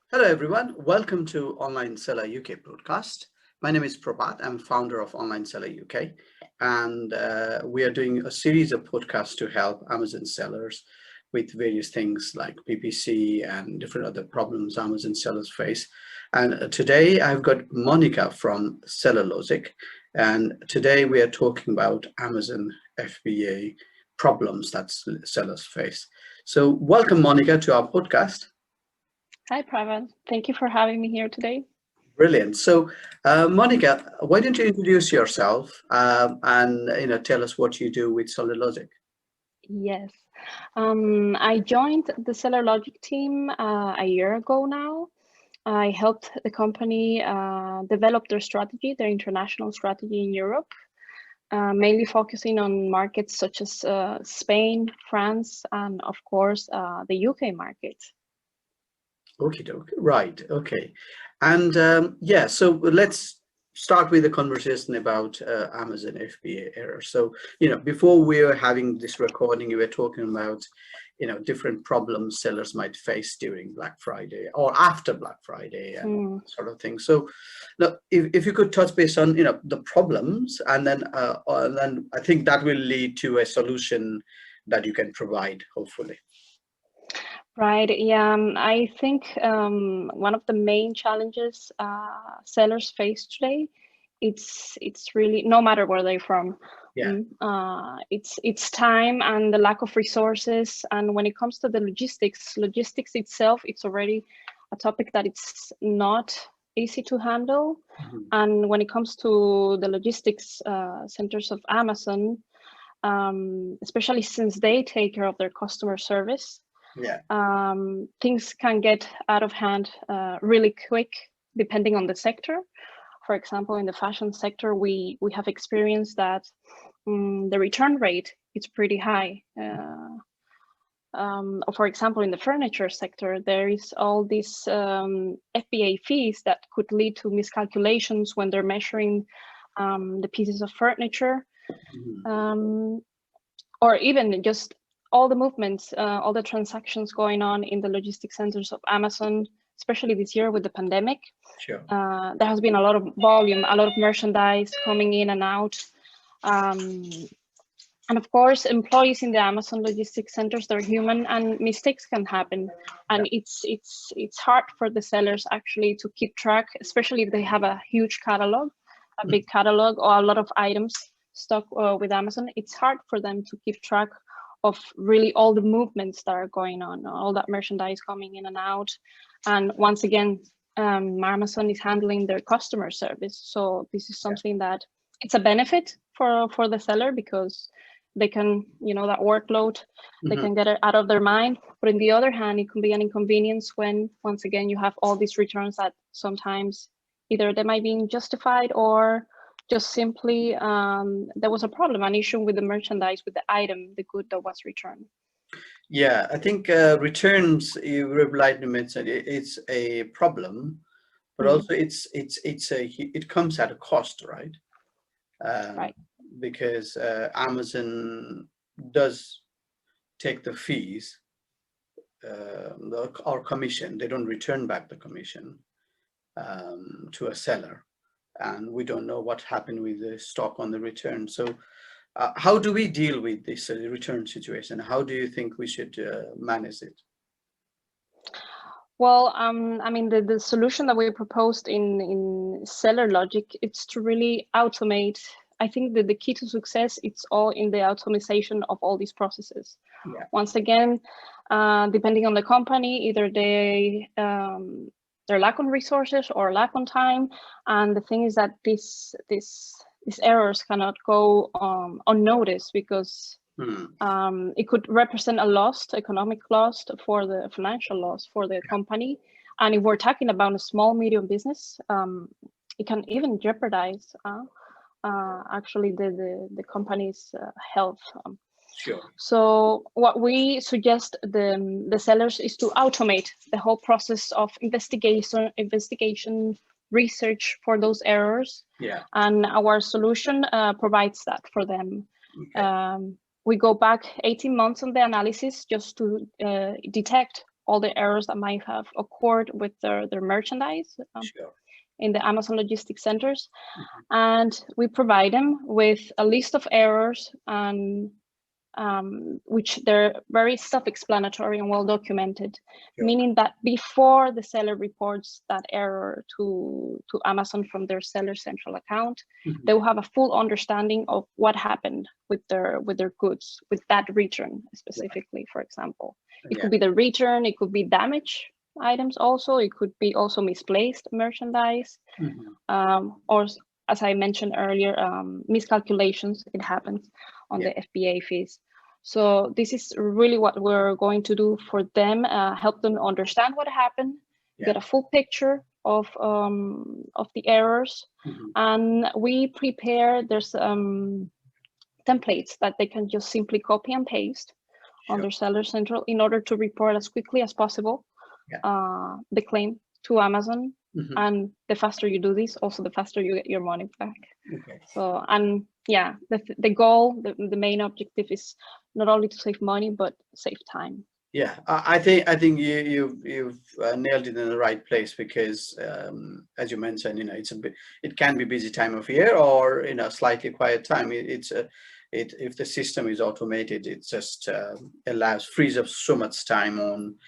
Hello, everyone. Welcome to Online Seller UK broadcast. My name is Prabhat. I'm founder of Online Seller UK, and we are doing a series of podcasts to help Amazon sellers with various things like PPC and different other problems Amazon sellers face. And today I've got Monica from SellerLogic, and today we are talking about Amazon FBA problems that sellers face. So, welcome, Monica, to our podcast. Hi, Pravan. Thank you for having me here today. Brilliant. So, Monica, why don't you introduce yourself and tell us what you do with SolidLogic? Yes, I joined the SellerLogic team a year ago now. I helped the company develop their strategy, their international strategy in Europe, mainly focusing on markets such as Spain, France, and of course the UK market. Okay, right. Okay, and so let's start with the conversation about Amazon FBA error. So, before we were having this recording, you were talking about, different problems sellers might face during Black Friday or after Black Friday and sort of thing. So, now, if you could touch base on, the problems, and then I think that will lead to a solution that you can provide, hopefully. Right. Yeah. I think one of the main challenges sellers face today, it's really no matter where they're from. Yeah. It's time and the lack of resources. And when it comes to the logistics itself, it's already a topic that it's not easy to handle. Mhm. And when it comes to the logistics centers of Amazon, especially since they take care of their customer service. Yeah. Things can get out of hand really quick, depending on the sector. For example, in the fashion sector, we have experienced that the return rate is pretty high. For example, in the furniture sector, there is all these FBA fees that could lead to miscalculations when they're measuring the pieces of furniture. Mhm. Or even just all the movements, all the transactions going on in the logistics centers of Amazon, especially this year with the pandemic. Sure. There has been a lot of volume, a lot of merchandise coming in and out. And of course, employees in the Amazon logistics centers, they're human and mistakes can happen. And Yeah. it's hard for the sellers actually to keep track, especially if they have a huge catalog, a big catalog or a lot of items stock with Amazon. It's hard for them to keep track of really all the movements that are going on, all that merchandise coming in and out. And once again, Amazon is handling their customer service. So this is something that it's a benefit for the seller because they can, that workload, they can get it out of their mind. But on the other hand, it can be an inconvenience when, once again, you have all these returns that sometimes either they might be unjustified or just simply there was a problem, an issue with the merchandise, with the item, the good that was returned. Yeah, I think returns, you rightly mentioned, it's a problem, but also it comes at a cost, right? Right. Because Amazon does take the fees or commission. They don't return back the commission to a seller, and we don't know what happened with the stock on the return. So how do we deal with this return situation? How do you think we should manage it? Well, I mean, the solution that we proposed in SellerLogic, it's to really automate. I think that the key to success, it's all in the automation of all these processes. Yeah. Once again, depending on the company, either they're lack on resources or lack on time. And the thing is that these errors cannot go unnoticed because it could represent a loss, economic loss for the financial loss for the company. And if we're talking about a small, medium business, it can even jeopardize actually the company's health. Sure. So what we suggest the sellers is to automate the whole process of investigation, research for those errors. Yeah. And our solution provides that for them. Okay. We go back 18 months on the analysis just to detect all the errors that might have occurred with their merchandise Sure. in the Amazon logistics centers. Mhm. And we provide them with a list of errors, and which they're very self-explanatory and well documented, Sure. meaning that before the seller reports that error to Amazon from their seller central account, Mhm. they will have a full understanding of what happened with their goods, with that return specifically, for example. It Yeah. could be the return, it could be damaged items also, it could be also misplaced merchandise, Mhm. or as I mentioned earlier, miscalculations, it happens on Yeah. the FBA fees. So this is really what we're going to do for them, help them understand what happened, Yeah. get a full picture of the errors, Mhm. and we prepare, there's templates that they can just simply copy and paste on Sure. their Seller Central in order to report as quickly as possible Yeah. the claim to Amazon. Mhm. And the faster you do this, also the faster you get your money back. Okay. So, and yeah, the goal, the main objective is not only to save money, but save time. Yeah, I think you've nailed it in the right place, because as you mentioned, it can be busy time of year, or slightly quiet time. If the system is automated, it just frees up so much time on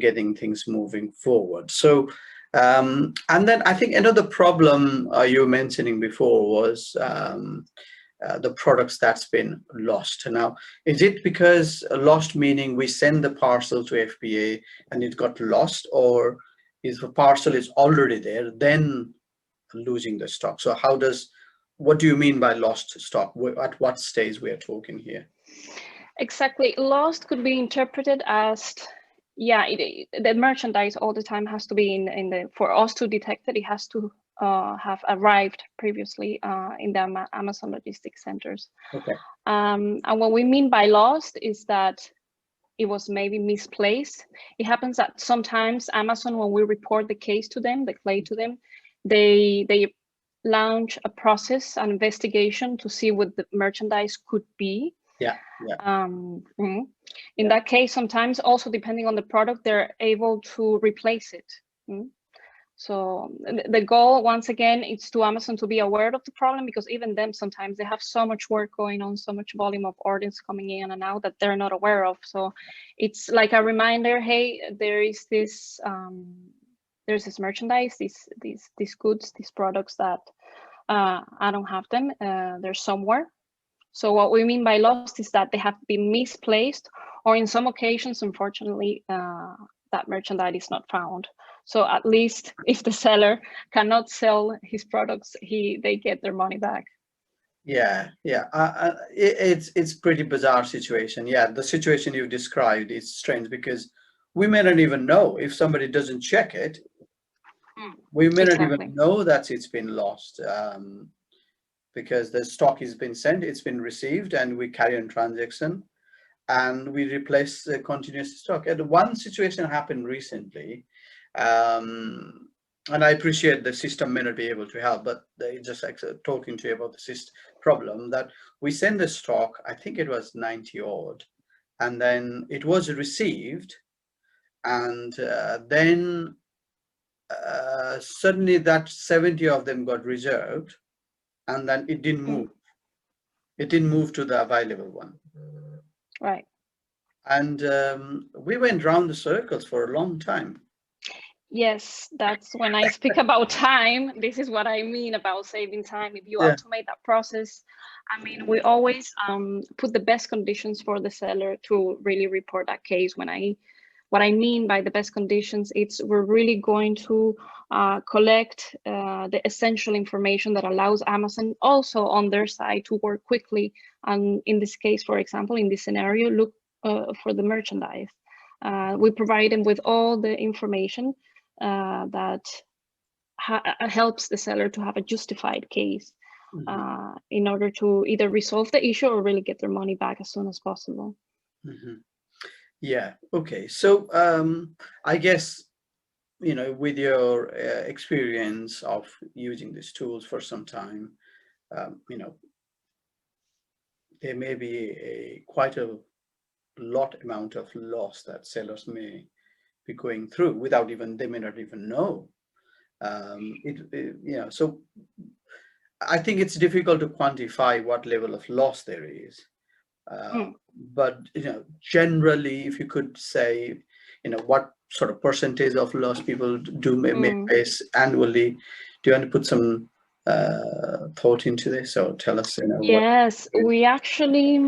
getting things moving forward. So and then I think another problem you were mentioning before was the products that's been lost. Now, is it because lost meaning we send the parcel to FBA and it got lost, or is the parcel is already there, then losing the stock? So what do you mean by lost stock? At what stage we are talking here? Exactly. Lost could be interpreted as, yeah, the merchandise all the time has to be in the, for us to detect it, it has to have arrived previously in the Amazon logistics centers. Okay. And what we mean by lost is that it was maybe misplaced. It happens that sometimes Amazon, when we report the case to them, the claim to them, they launch a process, an investigation to see what the merchandise could be. Yeah. In that case, sometimes also depending on the product, they're able to replace it. So the goal, once again, is to Amazon to be aware of the problem, because even them, sometimes they have so much work going on, so much volume of orders coming in and out that they're not aware of. So it's like a reminder, hey, there is this, there's this merchandise, these goods, these products that I don't have them, they're somewhere. So what we mean by lost is that they have been misplaced, or in some occasions, unfortunately, that merchandise is not found. So at least if the seller cannot sell his products, they get their money back. Yeah. It's pretty bizarre situation. Yeah, the situation you described is strange, because we may not even know if somebody doesn't check it. We may not Exactly. even know that it's been lost, because the stock has been sent, it's been received, and we carry on transaction, and we replace the continuous stock. And one situation happened recently, and I appreciate the system may not be able to help, but they just like talking to you about the system problem, that we send the stock, I think it was 90 odd, and then it was received, and then suddenly that 70 of them got reserved, and then it didn't move. It didn't move to the available one. Right. And we went round the circles for a long time. Yes, that's when I speak about time. This is what I mean about saving time. If you Yeah. automate that process, I mean, we always put the best conditions for the seller to really report that case. What I mean by the best conditions, it's we're really going to collect the essential information that allows Amazon also on their side to work quickly. And in this case, for example, in this scenario, look for the merchandise. We provide them with all the information that helps the seller to have a justified case in order to either resolve the issue or really get their money back as soon as possible. Yeah. Okay. So I guess, with your experience of using these tools for some time, there may be quite a lot amount of loss that sellers may be going through without even, they may not even know. So I think it's difficult to quantify what level of loss there is. But generally, if you could say, what sort of percentage of loss people may face annually, do you want to put some thought into this, or tell us? Yes, we actually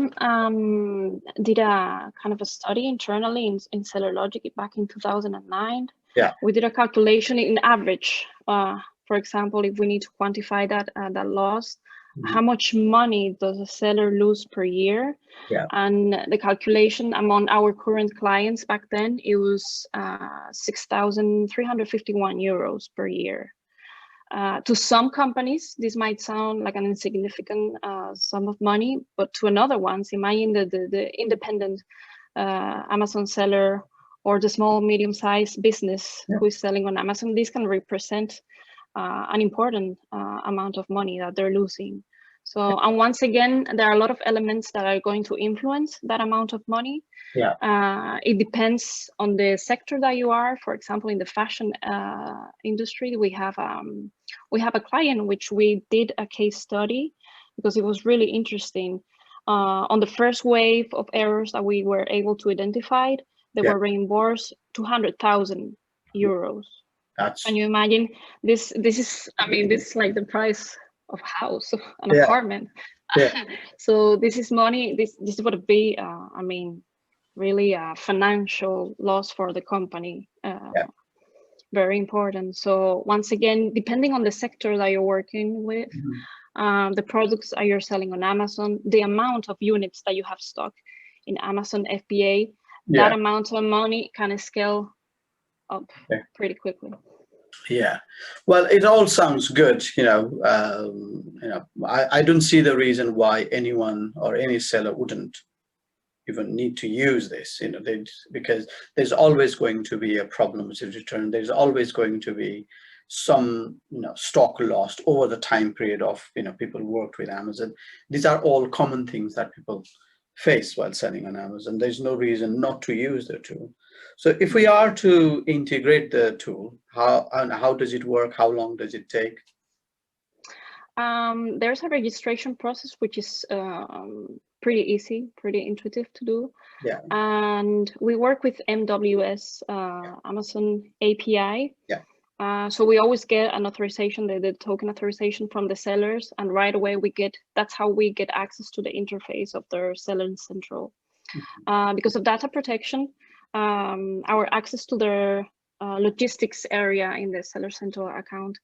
did a kind of a study internally in SellerLogic back in 2009. Yeah, we did a calculation in average. For example, if we need to quantify that loss, how much money does a seller lose per year? Yeah. And the calculation among our current clients back then, it was 6,351 euros per year. To some companies, this might sound like an insignificant sum of money, but to another ones, imagine the independent Amazon seller or the small, medium-sized business who is selling on Amazon, this can represent an important amount of money that they're losing. So, and once again, there are a lot of elements that are going to influence that amount of money. Yeah. It depends on the sector that you are. For example, in the fashion industry, we have a client which we did a case study because it was really interesting. On the first wave of errors that we were able to identify, they were reimbursed 200,000 euros. Can you imagine this? This is like the price of a house, an apartment. So this is money. This would be, really a financial loss for the company. Very important. So once again, depending on the sector that you're working with, the products that you're selling on Amazon, the amount of units that you have stock in Amazon FBA, that amount of money can scale up pretty quickly. Yeah, well, it all sounds good. I don't see the reason why anyone or any seller wouldn't even need to use this, because there's always going to be a problem with return. There's always going to be some, stock lost over the time period of, people worked with Amazon. These are all common things that people face while selling on Amazon. There's no reason not to use the tool. So if we are to integrate the tool, how does it work? How long does it take? There's a registration process, which is pretty easy, pretty intuitive to do. Yeah. And we work with MWS, Amazon API. Yeah. So we always get an authorization, the token authorization from the sellers, and right away that's how we get access to the interface of their Seller Central. Because of data protection, our access to their logistics area in the Seller Central account,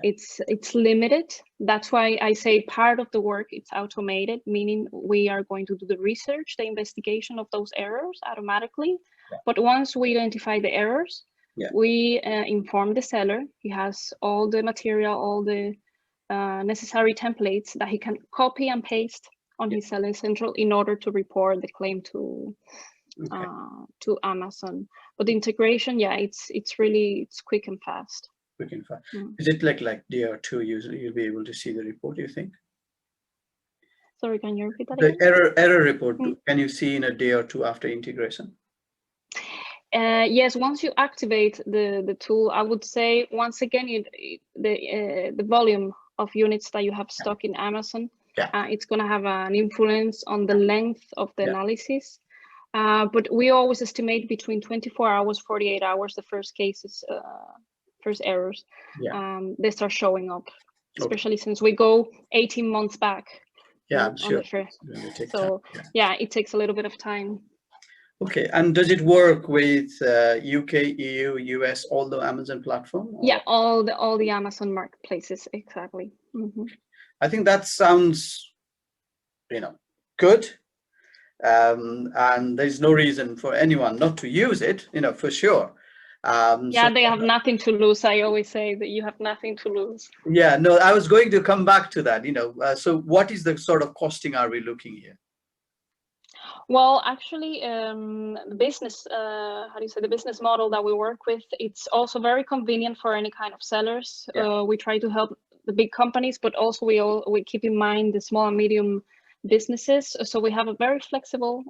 it's limited. That's why I say part of the work it's automated, meaning we are going to do the research, the investigation of those errors automatically. But once we identify the errors, we inform the seller. He has all the material, all the necessary templates that he can copy and paste on his Seller Central in order to report the claim to Amazon. But the integration, it's quick and fast. Quick and fast. Is it like day or two you'll be able to see the report, you think? Sorry, can you repeat that the again? error report, can you see in a day or two after integration? Yes, once you activate the tool, I would say once again the volume of units that you have stock in Amazon, it's going to have an influence on the length of the analysis. But we always estimate between 24 hours, 48 hours, the first cases, first errors, they start showing up, especially since we go 18 months back. Yeah, I'm sure. So it takes a little bit of time. Okay, and does it work with UK, EU, US, all the Amazon platform? Or? Yeah, all the Amazon marketplaces, exactly. I think that sounds, good. And there's no reason for anyone not to use it, for sure. They have nothing to lose. I always say that you have nothing to lose. Yeah, no, I was going to come back to that, so what is the sort of costing are we looking here? Well, actually, the business, the business model that we work with, it's also very convenient for any kind of sellers. We try to help the big companies, but also we keep in mind the small and medium businesses. So we have a very flexible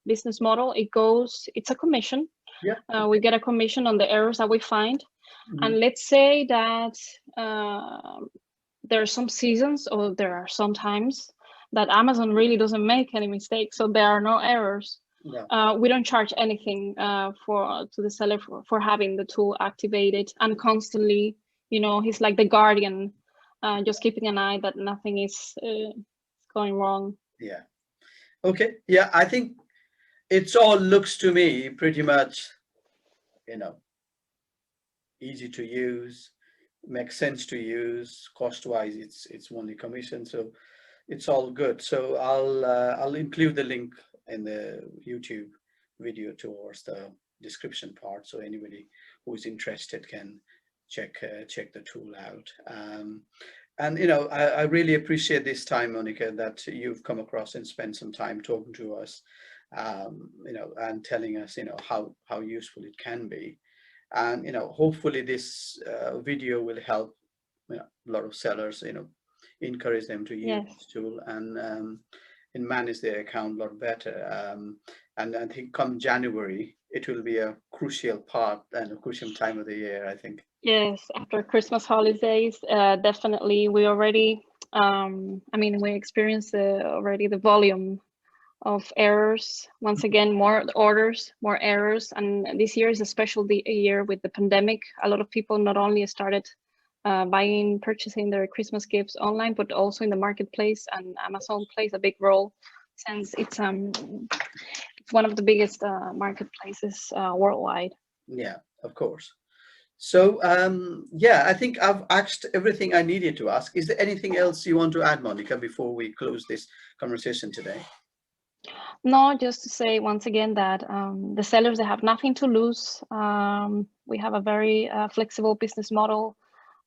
business model. It's a commission. Yeah. We get a commission on the errors that we find. Mhm. And let's say that there are some seasons, or there are some times that Amazon really doesn't make any mistakes, so there are no errors. Yeah. We don't charge anything to the seller for having the tool activated and constantly. He's like the guardian, just keeping an eye that nothing is going wrong. Yeah. Okay. Yeah, I think it's all looks to me pretty much, you know, easy to use, makes sense to use. Cost wise, it's only commission, so it's all good. So I'll include the link in the YouTube video towards the description part, so anybody who is interested can check the tool out. And I really appreciate this time, Monica, that you've come across and spent some time talking to us, and telling us, how useful it can be. And hopefully this video will help a lot of sellers, encourage them to use Yes. this tool and manage their account a lot better. And I think come January, it will be a crucial part and a crucial time of the year, I think. Yes, after Christmas holidays, definitely. We already, we experienced already the volume of errors. Once again, more orders, more errors. And this year is a special year with the pandemic. A lot of people not only started purchasing their Christmas gifts online, but also in the marketplace, and Amazon plays a big role since it's one of the biggest marketplaces worldwide. Yeah, of course. So yeah, I think I've asked everything I needed to ask. Is there anything else you want to add, Monica, before we close this conversation today? No, just to say once again that the sellers, they have nothing to lose. We have a very flexible business model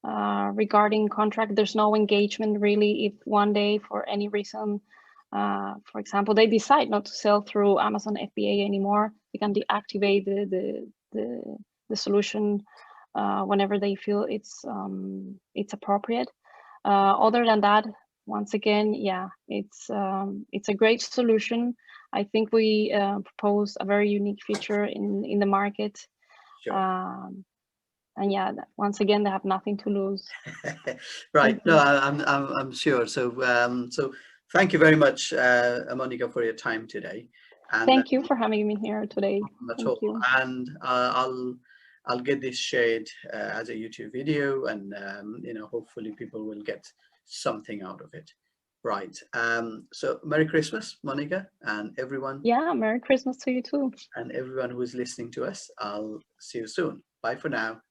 regarding contract. There's no engagement really. If one day for any reason, for example, they decide not to sell through Amazon FBA anymore, they can deactivate the solution whenever they feel it's appropriate. Other than that, once again, yeah, it's a great solution. I think we propose a very unique feature in the market. Sure. And yeah, once again, they have nothing to lose. Right. No, I'm sure. So thank you very much, Monica, for your time today. And Thank you for having me here today. at Thank all. you. And I'll get this shared as a YouTube video, and hopefully people will get something out of it. Right. So Merry Christmas, Monica, and everyone. Yeah, Merry Christmas to you too. And everyone who is listening to us. I'll see you soon. Bye for now.